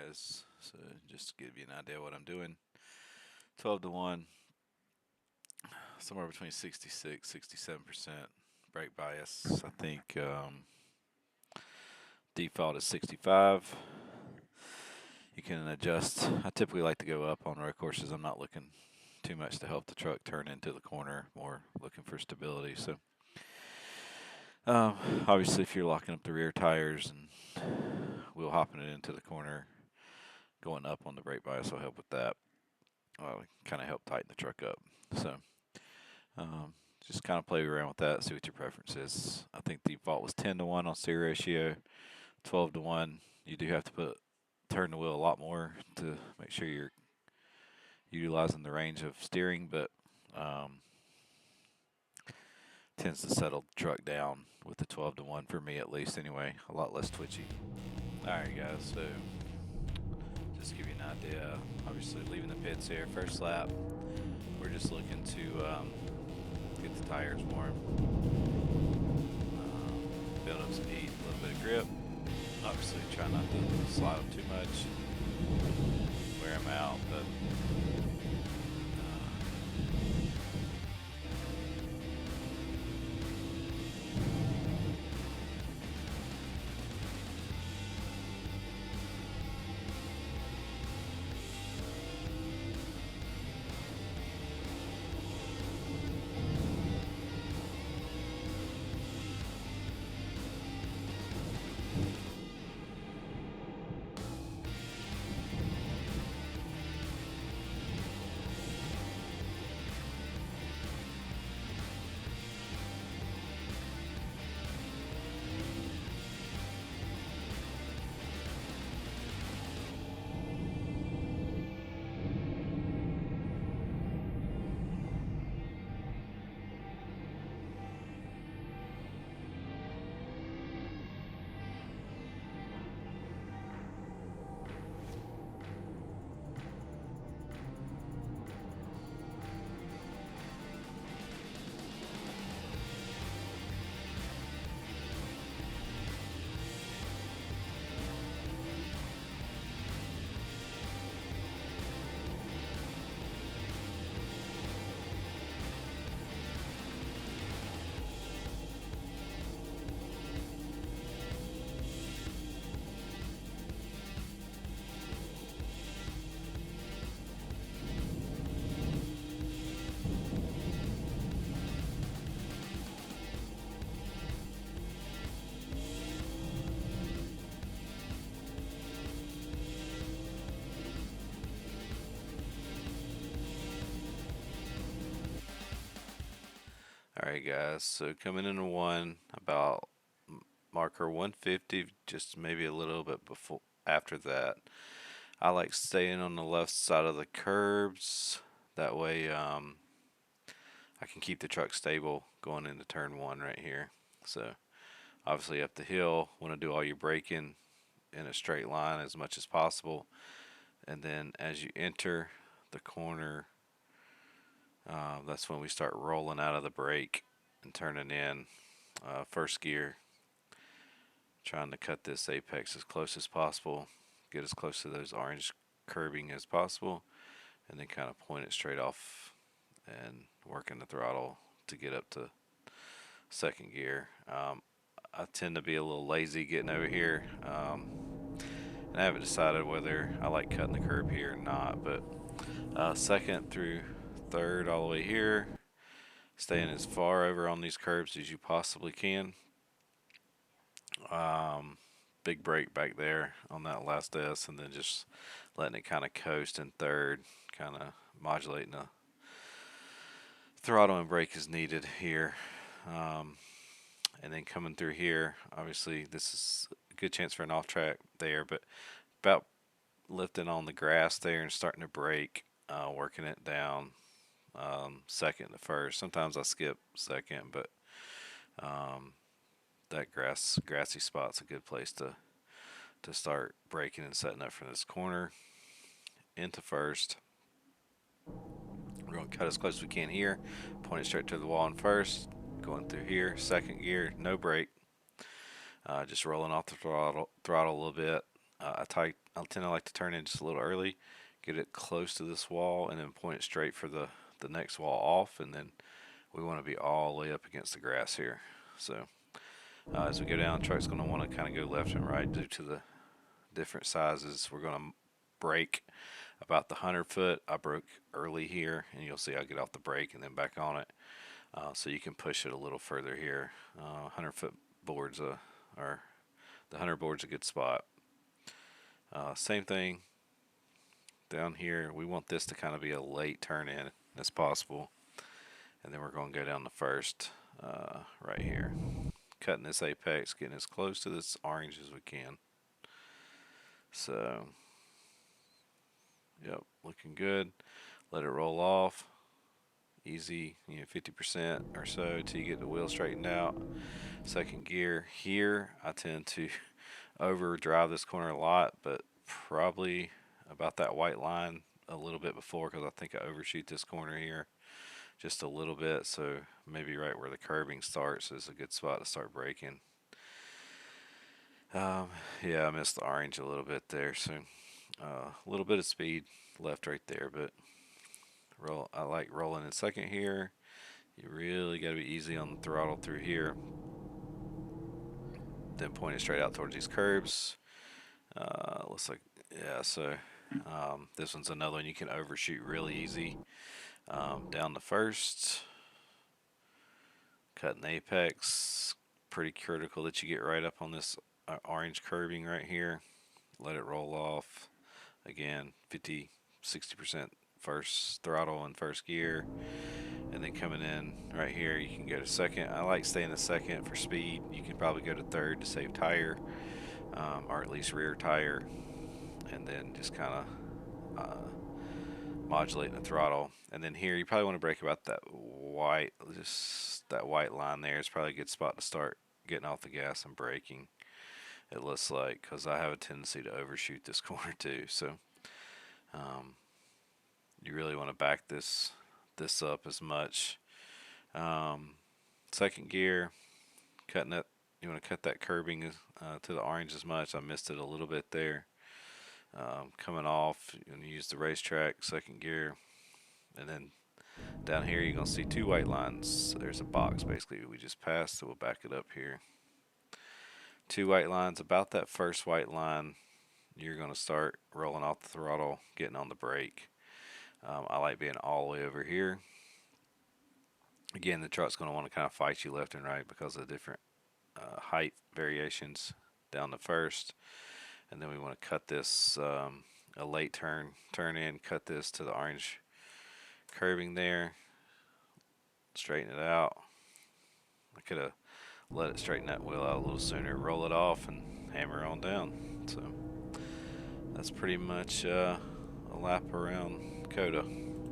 guys, so just to give you an idea of what I'm doing, 12 to 1, somewhere between 66, 67% brake bias. I think default is 65. You can adjust. I typically like to go up on road courses. I'm not looking too much to help the truck turn into the corner, more looking for stability. So obviously if you're locking up the rear tires and wheel hopping it into the corner, going up on the brake bias will help with that. Kind of help tighten the truck up. So just kind of play around with that, see what your preference is. I think the default was 10 to 1 on steer ratio, 12 to 1. You do have to turn the wheel a lot more to make sure you're utilizing the range of steering, but tends to settle the truck down with the 12 to 1 for me, at least anyway, a lot less twitchy. Alright guys, so just to give you an idea, obviously leaving the pits here, first lap, we're just looking to get the tires warm, build up speed, a little bit of grip. Obviously try not to slide them too much, wear them out, but alright guys, so coming into one, about marker 150, just maybe a little bit before after that. I like staying on the left side of the curbs, that way I can keep the truck stable going into turn one right here. So obviously up the hill, want to do all your braking in a straight line as much as possible, and then as you enter the corner, that's when we start rolling out of the brake and turning in first gear, trying to cut this apex as close as possible, get as close to those orange curbing as possible, and then kind of point it straight off and working the throttle to get up to second gear. I tend to be a little lazy getting over here, and I haven't decided whether I like cutting the curb here or not, but second through third all the way here, staying as far over on these curbs as you possibly can. Big brake back there on that last S, and then just letting it kind of coast in third, kind of modulating the throttle and brake as needed here. And then coming through here, obviously this is a good chance for an off track there, but about lifting on the grass there and starting to brake, working it down second to first. Sometimes I skip second, but that grassy spot's a good place to start braking and setting up for this corner into first. We're going to cut as close as we can here, point it straight to the wall in first, going through here, second gear, no brake, just rolling off the throttle a little bit. I tend to like to turn in just a little early, get it close to this wall, and then point it straight for the next wall off, and then we want to be all the way up against the grass here. So as we go down, the truck's going to want to kind of go left and right due to the different sizes. We're going to brake about the 100 foot. I broke early here, and you'll see I get off the brake and then back on it. So you can push it a little further here. 100 foot boards or the 100 board's a good spot. Same thing down here. We want this to kind of be a late turn in as possible, and then we're going to go down the first right here, cutting this apex, getting as close to this orange as we can. So yep, looking good. Let it roll off. Easy, 50% or so till you get the wheel straightened out. Second gear here, I tend to overdrive this corner a lot, but probably about that white line a little bit before, because I think I overshoot this corner here just a little bit. So maybe right where the curbing starts is a good spot to start braking. Yeah, I missed the orange a little bit there, so a little bit of speed left right there, but I like rolling in second here. You really got to be easy on the throttle through here. Then point it straight out towards these curbs. Looks like, yeah, so this one's another one you can overshoot really easy. Down the first, cutting the apex. Pretty critical that you get right up on this orange curbing right here. Let it roll off. Again, 50-60% first throttle and first gear, and then coming in right here you can go to second. I like staying to second for speed. You can probably go to third to save tire, or at least rear tire, and then just kind of modulating the throttle. And then here you probably want to brake about that white line there. It's probably a good spot to start getting off the gas and braking, it looks like, because I have a tendency to overshoot this corner too. So you really want to back this up as much. Second gear, cutting it. You want to cut that curbing to the orange as much. I missed it a little bit there. Coming off, you're going to use the racetrack, second gear, and then down here you're going to see two white lines. There's a box basically we just passed, so we'll back it up here. Two white lines. About that first white line, you're going to start rolling off the throttle, getting on the brake. I like being all the way over here. Again, the truck's going to want to kind of fight you left and right because of the different height variations down the first. And then we want to cut this a late turn in, cut this to the orange curbing there, straighten it out. I could have let it straighten that wheel out a little sooner, roll it off, and hammer on down. So that's pretty much a lap around COTA.